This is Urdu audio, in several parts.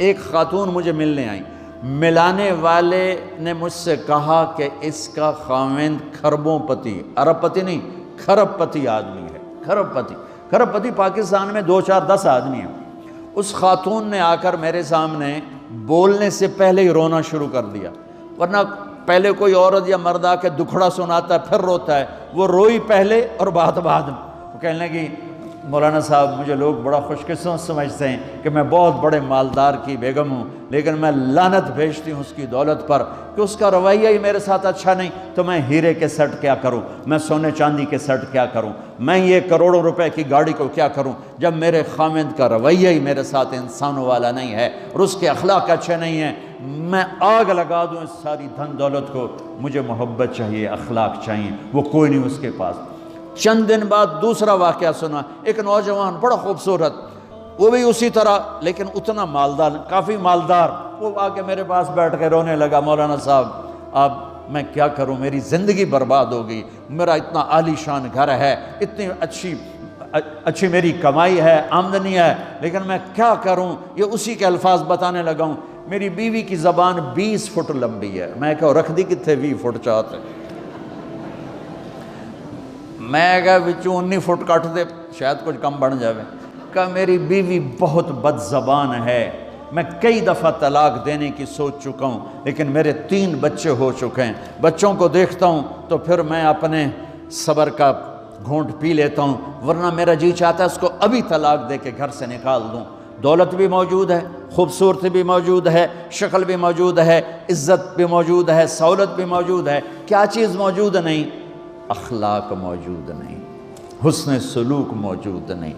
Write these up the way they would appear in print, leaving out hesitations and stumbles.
ایک خاتون مجھے ملنے آئیں، ملانے والے نے مجھ سے کہا کہ اس کا خاوند کھربوں پتی، ارب پتی نہیں، کھرب پتی آدمی ہے، کھرب پتی پاکستان میں 2 4 10 آدمی ہیں۔ اس خاتون نے آ کر میرے سامنے بولنے سے پہلے ہی رونا شروع کر دیا، ورنہ پہلے کوئی عورت یا مرد آ کے دکھڑا سناتا ہے پھر روتا ہے، وہ روئی پہلے اور بعد وہ کہنے لگی مولانا صاحب مجھے لوگ بڑا خوش قسمت سمجھتے ہیں کہ میں بہت بڑے مالدار کی بیگم ہوں، لیکن میں لعنت بھیجتی ہوں اس کی دولت پر کہ اس کا رویہ ہی میرے ساتھ اچھا نہیں، تو میں ہیرے کے سیٹ کیا کروں، میں سونے چاندی کے سیٹ کیا کروں، میں یہ کروڑوں روپے کی گاڑی کو کیا کروں جب میرے خاوند کا رویہ ہی میرے ساتھ انسانوں والا نہیں ہے اور اس کے اخلاق اچھے نہیں ہیں، میں آگ لگا دوں اس ساری دھن دولت کو، مجھے محبت چاہیے، اخلاق چاہیے، وہ کوئی نہیں اس کے پاس۔ چند دن بعد دوسرا واقعہ سنا، ایک نوجوان بڑا خوبصورت، وہ بھی اسی طرح لیکن اتنا مالدار، کافی مالدار، وہ آ کے میرے پاس بیٹھ کے رونے لگا، مولانا صاحب اب میں کیا کروں، میری زندگی برباد ہو گئی، میرا اتنا عالی شان گھر ہے، اتنی اچھی میری کمائی ہے، آمدنی ہے، لیکن میں کیا کروں۔ یہ اسی کے الفاظ بتانے لگا ہوں، میری بیوی کی زبان 20 فٹ لمبی ہے، میں کہا رکھ دی کتنے 20 فٹ چاہتے، میں کہا وچوں 19 فٹ کٹ دے شاید کچھ کم بن جاوے، کہا میری بیوی بہت بد زبان ہے، میں کئی دفعہ طلاق دینے کی سوچ چکا ہوں، لیکن میرے 3 بچے ہو چکے ہیں، بچوں کو دیکھتا ہوں تو پھر میں اپنے صبر کا گھونٹ پی لیتا ہوں، ورنہ میرا جی چاہتا ہے اس کو ابھی طلاق دے کے گھر سے نکال دوں۔ دولت بھی موجود ہے، خوبصورتی بھی موجود ہے، شکل بھی موجود ہے، عزت بھی موجود ہے، سہولت بھی موجود ہے، کیا چیز موجود نہیں؟ اخلاق موجود نہیں، حسن سلوک موجود نہیں،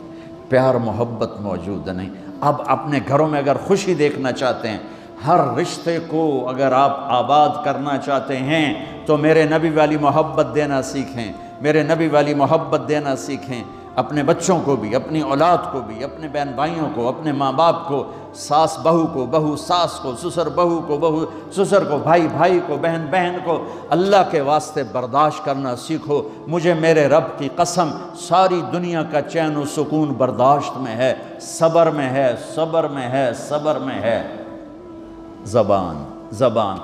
پیار محبت موجود نہیں۔ اب اپنے گھروں میں اگر خوشی دیکھنا چاہتے ہیں، ہر رشتے کو اگر آپ آباد کرنا چاہتے ہیں تو میرے نبی والی محبت دینا سیکھیں، میرے نبی والی محبت دینا سیکھیں، اپنے بچوں کو بھی، اپنی اولاد کو بھی، اپنے بہن بھائیوں کو، اپنے ماں باپ کو، ساس بہو کو، بہو ساس کو، سسر بہو کو، بہو سسر کو، بھائی بھائی کو، بہن بہن کو، اللہ کے واسطے برداشت کرنا سیکھو۔ مجھے میرے رب کی قسم ساری دنیا کا چین و سکون برداشت میں ہے، صبر میں ہے، صبر میں ہے، صبر میں ہے۔ زبان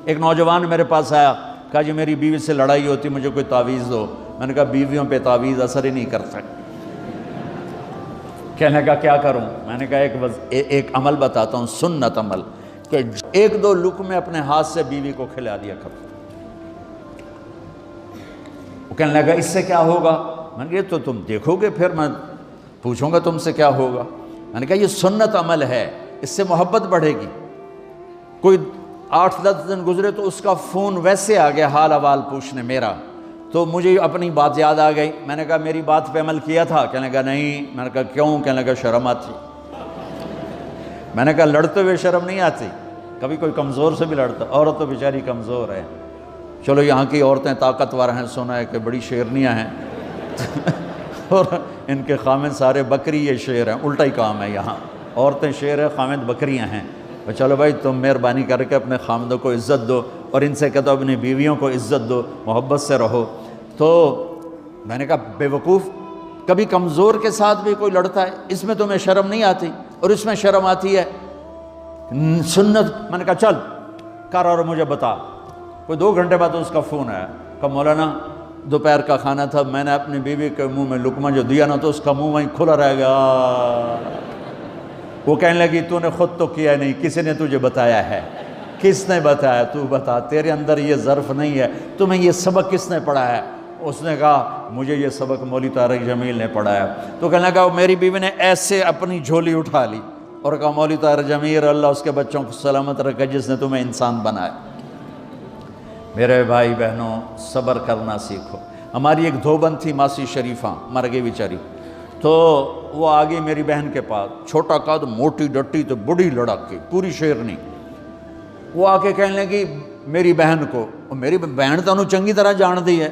ایک نوجوان میرے پاس آیا، کہا جی میری بیوی سے لڑائی ہوتی، مجھے کوئی تعویذ دو۔ میں نے کہا بیویوں پہ تعویذ اثر ہی نہیں کرتا۔ کہنے کا کیا کروں؟ میں نے کہا ایک عمل بتاتا ہوں، سنت عمل، کہ 1-2 لقمے اپنے ہاتھ سے بیوی کو کھلا دیا کرو۔ وہ کہنے لگا اس سے کیا ہوگا؟ میں نے کہا تو تم دیکھو گے، پھر میں پوچھوں گا تم سے کیا ہوگا۔ میں نے کہا یہ سنت عمل ہے، اس سے محبت بڑھے گی۔ کوئی 8-10 دن گزرے تو اس کا فون ویسے آ گیا حال احوال پوچھنے میرا، تو مجھے اپنی بات یاد آ گئی۔ میں نے کہا میری بات پہ عمل کیا تھا؟ کہنے لگا نہیں۔ میں نے کہا کیوں؟ کہنے لگا شرم آتی۔ میں نے کہا لڑتے ہوئے شرم نہیں آتی؟ کبھی کوئی کمزور سے بھی لڑتا، عورت تو بیچاری کمزور ہے۔ چلو یہاں کی عورتیں طاقتور ہیں، سنا ہے کہ بڑی شیرنیاں ہیں اور ان کے خامد سارے بکری یہ شیر ہیں، الٹا ہی کام ہے یہاں، عورتیں شیر ہیں، خامد بکریاں ہیں۔ چلو بھائی تم مہربانی کر کے اپنے خامدوں کو عزت دو، اور ان سے کہتا ہوں اپنی بیویوں کو عزت دو، محبت سے رہو۔ تو میں نے کہا بے وقوف، کبھی کمزور کے ساتھ بھی کوئی لڑتا ہے، اس میں تمہیں شرم نہیں آتی اور اس میں شرم آتی ہے؟ سنت۔ میں نے کہا چل کر اور مجھے بتا۔ کوئی 2 گھنٹے بعد اس کا فون آیا، کہا مولانا دوپہر کا کھانا تھا، میں نے اپنی بیوی کے منہ میں لقمہ جو دیا نا تو اس کا منہ وہیں کھلا رہ گیا۔ وہ کہنے لگی تو نے خود تو کیا نہیں، کسی نے تجھے بتایا ہے؟ کس نے بتایا؟ تو بتا، تیرے اندر یہ ظرف نہیں ہے، تمہیں یہ سبق کس نے پڑھایا ہے؟ اس نے کہا مجھے یہ سبق مولوی طارق جمیل نے پڑھایا۔ تو کہنے لگا میری بیوی نے ایسے اپنی جھولی اٹھا لی اور کہا مولوی طارق جمیل اللہ اس کے بچوں کو سلامت رکھے جس نے تمہیں انسان بنایا۔ میرے بھائی بہنوں صبر کرنا سیکھو۔ ہماری ایک دھوبن تھی ماسی شریفہ، مر گئی بیچاری، تو وہ آ گئی میری بہن کے پاس، چھوٹا قد، موٹی ڈٹی، تو بڑی لڑک کی، پوری شیرنی۔ وہ آ کے کہنے لگی میری بہن کو، میری بہن تو انہوں چنگی طرح جان دی ہے،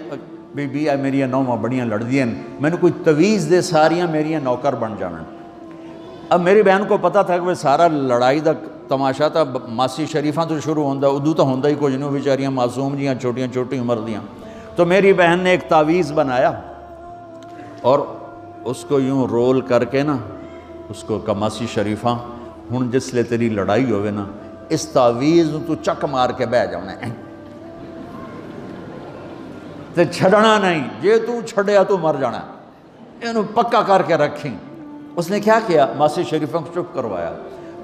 بی بی آ میری نوواں بڑیاں لڑ دیا، میں نے کوئی تویز دے ساریاں میری نوکر بن جانا۔ اب میری بہن کو پتا تھا کہ وہ سارا لڑائی دا تماشا تھا، ماسی شریفہ تو شروع ہوندہ، ادو تو ہوندہ ہی کچھ نہیں، بیچاریاں معصوم جیاں چھوٹیاں چھوٹی عمر دیاں۔ تو میری بہن نے ایک تعویذ بنایا اور اس کو یوں رول کر کے نا، اس کو کہا ماسی شریفہ ہن جس لے تیری لڑائی ہوئے نا اس تعویز تو چک مار کے بہ جانا ہے تے چھڑنا نہیں، جے تو چھڑیا تو مر جانا ہے، انہوں پکا کر کے رکھیں۔ اس نے کیا کیا؟ ماسی شریفوں کو چپ کروایا۔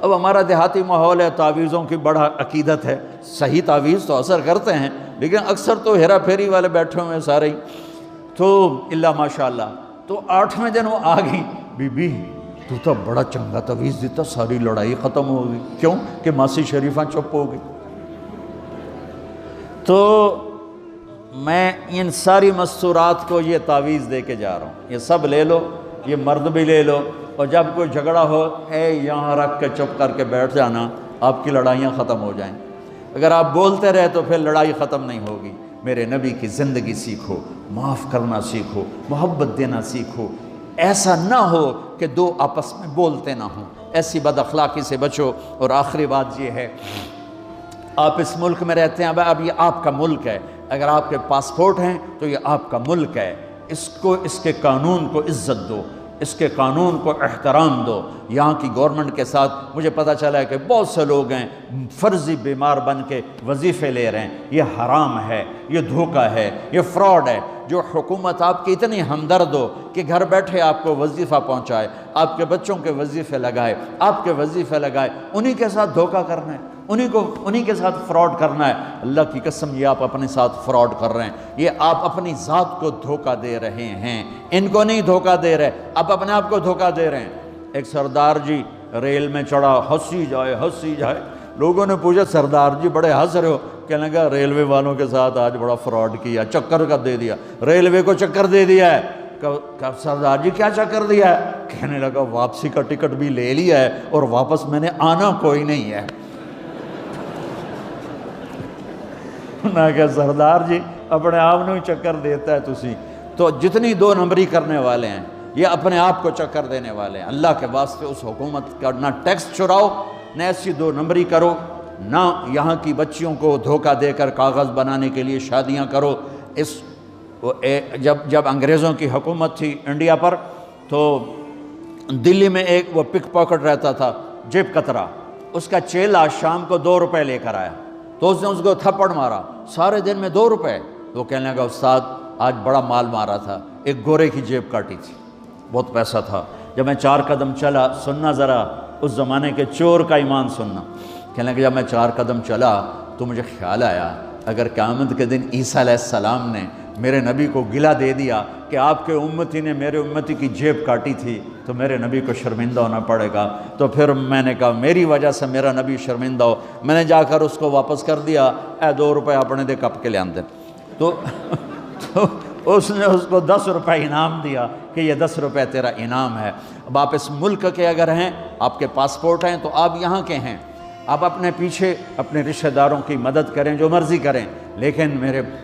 اب ہمارا دیہاتی ماحول ہے، تعویذوں کی بڑا عقیدت ہے، صحیح تعویذ تو اثر کرتے ہیں لیکن اکثر تو ہیرا پھیری والے بیٹھے ہوئے ہیں سارے ہی، تو اللہ ماشاءاللہ۔ تو 8ویں دن وہ آ گئی، بی بی تو تو بڑا چنگا تعویذ دیتا، ساری لڑائی ختم ہو گئی۔ کیوں کہ ماسی شریفہ چپ ہو گئی۔ تو میں ان ساری مستورات کو یہ تعویذ دے کے جا رہا ہوں، یہ سب لے لو، یہ مرد بھی لے لو، اور جب کوئی جھگڑا ہو یہاں رکھ کے چپ کر کے بیٹھ جانا، آپ کی لڑائیاں ختم ہو جائیں۔ اگر آپ بولتے رہے تو پھر لڑائی ختم نہیں ہوگی۔ میرے نبی کی زندگی سیکھو، معاف کرنا سیکھو، محبت دینا سیکھو، ایسا نہ ہو کہ دو آپس میں بولتے نہ ہوں، ایسی بد اخلاقی سے بچو۔ اور آخری بات یہ ہے، آپ اس ملک میں رہتے ہیں، اب یہ آپ کا ملک ہے، اگر آپ کے پاسپورٹ ہیں تو یہ آپ کا ملک ہے، اس کے قانون کو عزت دو، اس کے قانون کو احترام دو۔ یہاں کی گورنمنٹ کے ساتھ مجھے پتہ چلا ہے کہ بہت سے لوگ ہیں فرضی بیمار بن کے وظیفے لے رہے ہیں، یہ حرام ہے، یہ دھوکہ ہے، یہ فراڈ ہے۔ جو حکومت آپ کی اتنی ہمدرد ہو کہ گھر بیٹھے آپ کو وظیفہ پہنچائے، آپ کے بچوں کے وظیفے لگائے، آپ کے وظیفے لگائے، انہی کے ساتھ دھوکہ کرنا ہے، انہی کے ساتھ فراڈ کرنا ہے۔ اللہ کی قسم یہ آپ اپنے ساتھ فراڈ کر رہے ہیں، یہ آپ اپنی ذات کو دھوکہ دے رہے ہیں، ان کو نہیں دھوکہ دے رہے، آپ اپنے آپ کو دھوکہ دے رہے ہیں۔ ایک سردار جی ریل میں چڑھا، ہنسی جائے، لوگوں نے پوچھا سردار جی بڑے ہنس رہے ہو؟ کہنے لگا ریلوے والوں کے ساتھ آج بڑا فراڈ کیا، چکر کا دے دیا، ریلوے کو چکر دے دیا ہے۔ کہ سردار جی کیا چکر دیا ہے؟ کہنے لگا واپسی کا ٹکٹ بھی لے لیا ہے اور واپس میں نے آنا کوئی نہیں ہے۔ میں کہا سردار جی اپنے آپ نے چکر دیتا ہے تسی تو جتنی 2 نمبری کرنے والے ہیں یہ اپنے آپ کو چکر دینے والے ہیں۔ اللہ کے واسطے اس حکومت کا نہ ٹیکس چراؤ، نہ ایسی 2 نمبری کرو، نہ یہاں کی بچیوں کو دھوکہ دے کر کاغذ بنانے کے لیے شادیاں کرو۔ جب انگریزوں کی حکومت تھی انڈیا پر تو دلی میں ایک وہ پک پاکٹ رہتا تھا جیب کترا، اس کا چیلا شام کو 2 روپے لے کر آیا تو اس نے اس کو تھپڑ مارا، سارے دن میں 2 روپے۔ تو کہنے لگا استاد آج بڑا مال مارا تھا، ایک گورے کی جیب کاٹی تھی، بہت پیسہ تھا۔ جب میں 4 قدم چلا، سننا ذرا اس زمانے کے چور کا ایمان سننا، کہنے لگا جب میں 4 قدم چلا تو مجھے خیال آیا اگر قیامت کے دن عیسیٰ علیہ السلام نے میرے نبی کو گلہ دے دیا کہ آپ کے امتی نے میرے امتی کی جیب کاٹی تھی تو میرے نبی کو شرمندہ ہونا پڑے گا، تو پھر میں نے کہا میری وجہ سے میرا نبی شرمندہ ہو، میں نے جا کر اس کو واپس کر دیا، اے 2 روپے اپنے دے کپ کے لے آندے۔ تو اس نے اس کو 10 روپے انعام دیا کہ یہ 10 روپے تیرا انعام ہے۔ اب آپ اس ملک کے اگر ہیں، آپ کے پاسپورٹ ہیں تو آپ یہاں کے ہیں، آپ اپنے پیچھے اپنے رشتہ داروں کی مدد کریں، جو مرضی کریں، لیکن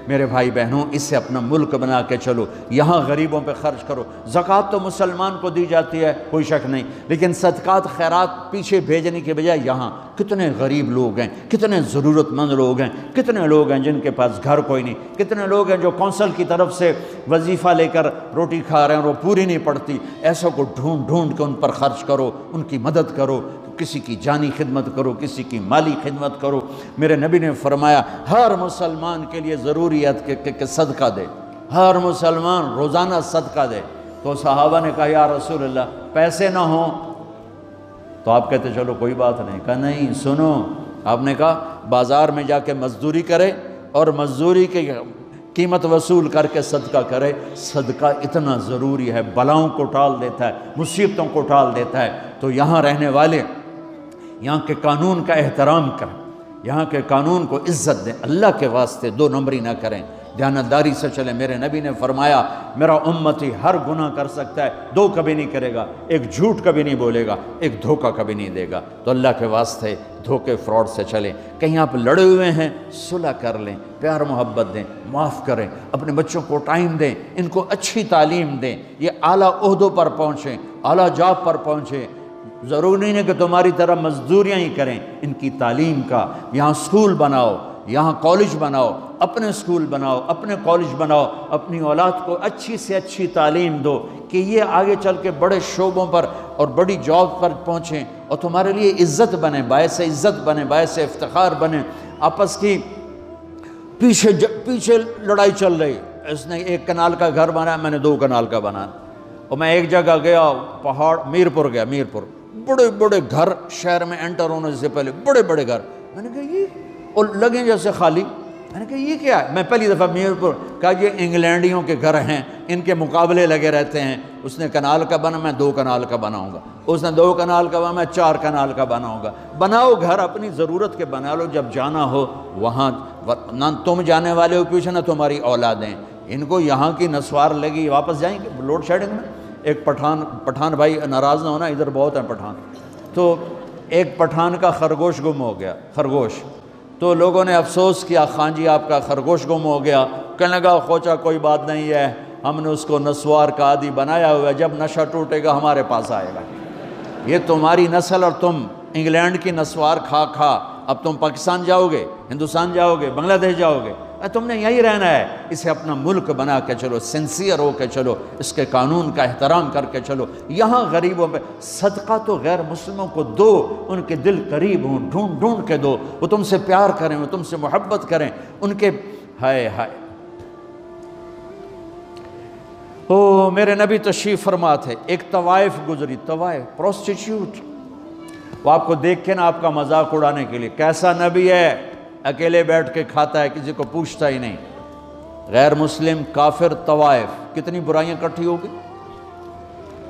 میرے بھائی بہنوں اس سے اپنا ملک بنا کے چلو، یہاں غریبوں پہ خرچ کرو۔ زکوٰۃ تو مسلمان کو دی جاتی ہے کوئی شک نہیں، لیکن صدقات خیرات پیچھے بھیجنے کے بجائے یہاں کتنے غریب لوگ ہیں، کتنے ضرورت مند لوگ ہیں، کتنے لوگ ہیں جن کے پاس گھر کوئی نہیں، کتنے لوگ ہیں جو کونسل کی طرف سے وظیفہ لے کر روٹی کھا رہے ہیں اور وہ پوری نہیں پڑتی، ایسوں کو ڈھونڈ کے ان پر خرچ کرو، ان کی مدد کرو، کسی کی جانی خدمت کرو، کسی کی مالی خدمت کرو۔ میرے نبی نے فرمایا ہر مسلمان کے لیے ضروری ہے کہ صدقہ دے، ہر مسلمان روزانہ صدقہ دے۔ تو صحابہ نے کہا یا رسول اللہ پیسے نہ ہوں تو آپ کہتے چلو کوئی بات نہیں، کہا نہیں سنو، آپ نے کہا بازار میں جا کے مزدوری کرے اور مزدوری کی قیمت وصول کر کے صدقہ کرے، صدقہ اتنا ضروری ہے، بلاؤں کو ٹال دیتا ہے، مصیبتوں کو ٹال دیتا ہے۔ تو یہاں رہنے والے یہاں کے قانون کا احترام کریں، یہاں کے قانون کو عزت دیں، اللہ کے واسطے 2 نمبری نہ کریں، دیانتداری سے چلیں۔ میرے نبی نے فرمایا میرا امتی ہر گناہ کر سکتا ہے، 2 کبھی نہیں کرے گا، ایک جھوٹ کبھی نہیں بولے گا، ایک دھوکہ کبھی نہیں دے گا۔ تو اللہ کے واسطے دھوکے فراڈ سے چلیں۔ کہیں آپ لڑے ہوئے ہیں صلح کر لیں، پیار محبت دیں، معاف کریں، اپنے بچوں کو ٹائم دیں، ان کو اچھی تعلیم دیں، یہ اعلیٰ عہدوں پر پہنچیں، اعلیٰ جاب پر پہنچیں۔ ضروری نہیں کہ تمہاری طرح مزدوریاں ہی کریں، ان کی تعلیم کا یہاں سکول بناؤ، یہاں کالج بناؤ، اپنے اسکول بناؤ، اپنے کالج بناؤ، اپنی اولاد کو اچھی سے اچھی تعلیم دو کہ یہ آگے چل کے بڑے شعبوں پر اور بڑی جاب پر پہنچیں اور تمہارے لیے عزت بنے، باعث عزت بنے، باعث افتخار بنے۔ آپس کی پیچھے لڑائی چل رہی، اس نے 1 کنال کا گھر بنایا، میں نے 2 کنال کا بنایا۔ اور میں ایک جگہ گیا، پہاڑ، میرپور گیا، میرپور، بڑے بڑے گھر شہر میں انٹر ہونے سے پہلے، بڑے بڑے گھر، میں نے کہا یہ، اور لگیں جیسے خالی، میں نے کہا یہ کیا ہے؟ میں پہلی دفعہ میرپور، کہا یہ انگلینڈیوں کے گھر ہیں، ان کے مقابلے لگے رہتے ہیں، اس نے کنال کا بنا، میں 2 کنال کا بناؤں گا، اس نے 2 کنال کا بنا، میں 4 کنال کا بناؤں گا۔ بناؤ گھر اپنی ضرورت کے بنا لو، جب جانا ہو وہاں، نہ تم جانے والے ہو پیچھے، نہ تمہاری اولادیں، ان کو یہاں کی نسوار لگی، واپس جائیں گے لوڈ شیڈنگ میں۔ ایک پٹھان بھائی ناراض نہ ہونا، ادھر بہت ہیں پٹھان، تو ایک پٹھان کا خرگوش گم ہو گیا، خرگوش، تو لوگوں نے افسوس کیا، خان جی آپ کا خرگوش گم ہو گیا، کہنے لگا خوچا کوئی بات نہیں ہے، ہم نے اس کو نسوار کا عادی بنایا ہوا ہے، جب نشہ ٹوٹے گا ہمارے پاس آئے گا۔ یہ تمہاری نسل اور تم انگلینڈ کی نسوار کھا کھا اب تم پاکستان جاؤ گے، ہندوستان جاؤ گے، بنگلہ دیش جاؤ گے، تم نے یہی رہنا ہے۔ اسے اپنا ملک بنا کے چلو، سنسیئر ہو کے چلو، اس کے قانون کا احترام کر کے چلو۔ یہاں غریبوں پہ صدقہ تو غیر مسلموں کو دو، ان کے دل قریب ہوں، ڈھونڈ ڈھونڈ کے دو، وہ تم سے پیار کریں، وہ تم سے محبت کریں، ان کے ہائے ہائے۔ او میرے نبی تشریف فرما تھے، ایک طوائف گزری، طوائف پروسٹیٹیوٹ، وہ آپ کو دیکھ کے نا آپ کا مذاق اڑانے کے لیے، کیسا نبی ہے، اکیلے بیٹھ کے کھاتا ہے، کسی کو پوچھتا ہی نہیں۔ غیر مسلم، کافر، طوائف، کتنی برائیاں کٹھی ہو گئی۔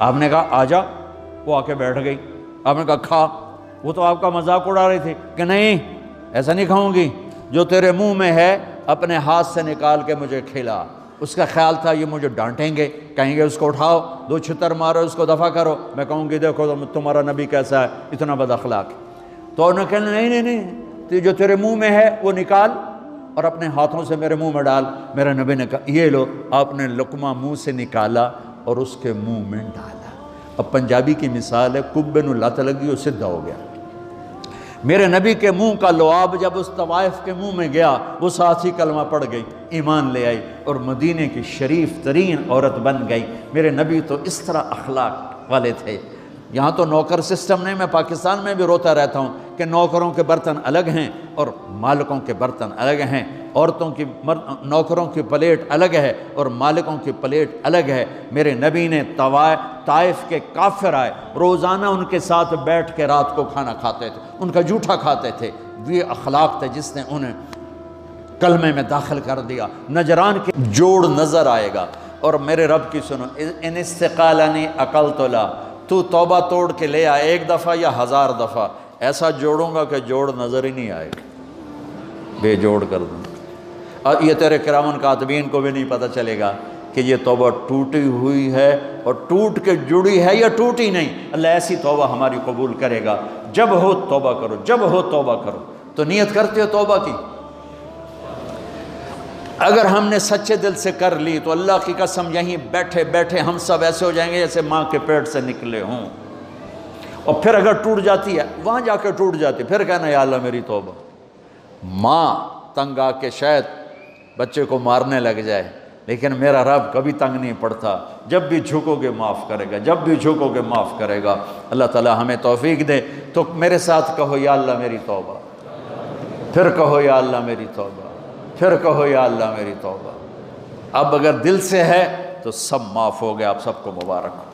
آپ نے کہا آ جا، وہ آ کے بیٹھ گئی، آپ نے کہا کھا، وہ تو آپ کا مذاق اڑا رہی تھی کہ نہیں ایسا نہیں کھاؤں گی، جو تیرے منہ میں ہے اپنے ہاتھ سے نکال کے مجھے کھلا۔ اس کا خیال تھا یہ مجھے ڈانٹیں گے، کہیں گے اس کو اٹھاؤ، 2 چھتر مارو، اس کو دفع کرو، میں کہوں گی دیکھو تمہارا نبی کیسا ہے، اتنا بد اخلاق۔ تو انہوں نے کہا نہیں، تو جو تیرے منہ میں ہے وہ نکال اور اپنے ہاتھوں سے میرے منہ میں ڈال۔ میرے نبی نے کہا یہ لو، آپ نے لقمہ منہ سے نکالا اور اس کے منہ میں ڈالا۔ اب پنجابی کی مثال ہے، کبے نو لت لگی اور سدھا ہو گیا۔ میرے نبی کے منہ کا لعاب جب اس طوائف کے منہ میں گیا، وہ ساتھ ہی کلمہ پڑھ گئی، ایمان لے آئی اور مدینے کی شریف ترین عورت بن گئی۔ میرے نبی تو اس طرح اخلاق والے تھے۔ یہاں تو نوکر سسٹم نہیں، میں پاکستان میں بھی روتا رہتا ہوں کہ نوکروں کے برتن الگ ہیں اور مالکوں کے برتن الگ ہیں، عورتوں کی نوکروں کی پلیٹ الگ ہے اور مالکوں کی پلیٹ الگ ہے۔ میرے نبی نے طائف کے کافر آئے، روزانہ ان کے ساتھ بیٹھ کے رات کو کھانا کھاتے تھے، ان کا جھوٹا کھاتے تھے۔ یہ اخلاق تھے جس نے انہیں کلمے میں داخل کر دیا۔ نجران کے جوڑ نظر آئے گا، اور میرے رب کی سنو، ان استقالنی عقلت لا، تو توبہ توڑ کے لے آئے 1 دفعہ یا 1000 دفعہ، ایسا جوڑوں گا کہ جوڑ نظر ہی نہیں آئے گا، بے جوڑ کر دوں۔ اور یہ تیرے کرامن کاتبین کو بھی نہیں پتہ چلے گا کہ یہ توبہ ٹوٹی ہوئی ہے اور ٹوٹ کے جڑی ہے یا ٹوٹی نہیں۔ اللہ ایسی توبہ ہماری قبول کرے گا۔ جب ہو توبہ کرو، جب ہو توبہ کرو۔ تو نیت کرتے ہو توبہ کی؟ اگر ہم نے سچے دل سے کر لی تو اللہ کی قسم یہیں بیٹھے بیٹھے ہم سب ایسے ہو جائیں گے جیسے ماں کے پیٹ سے نکلے ہوں۔ اور پھر اگر ٹوٹ جاتی ہے، وہاں جا کے ٹوٹ جاتی، پھر کہنا یا اللہ میری توبہ۔ ماں تنگ آ کے شاید بچے کو مارنے لگ جائے، لیکن میرا رب کبھی تنگ نہیں پڑتا، جب بھی جھکو گے معاف کرے گا، جب بھی جھکو گے معاف کرے گا۔ اللہ تعالی ہمیں توفیق دے۔ تو میرے ساتھ کہو یا اللہ میری توبہ، پھر کہو یا اللہ میری توبہ، پھر کہو یا اللہ میری توبہ۔ اب اگر دل سے ہے تو سب معاف ہو گیا۔ آپ سب کو مبارک ہو۔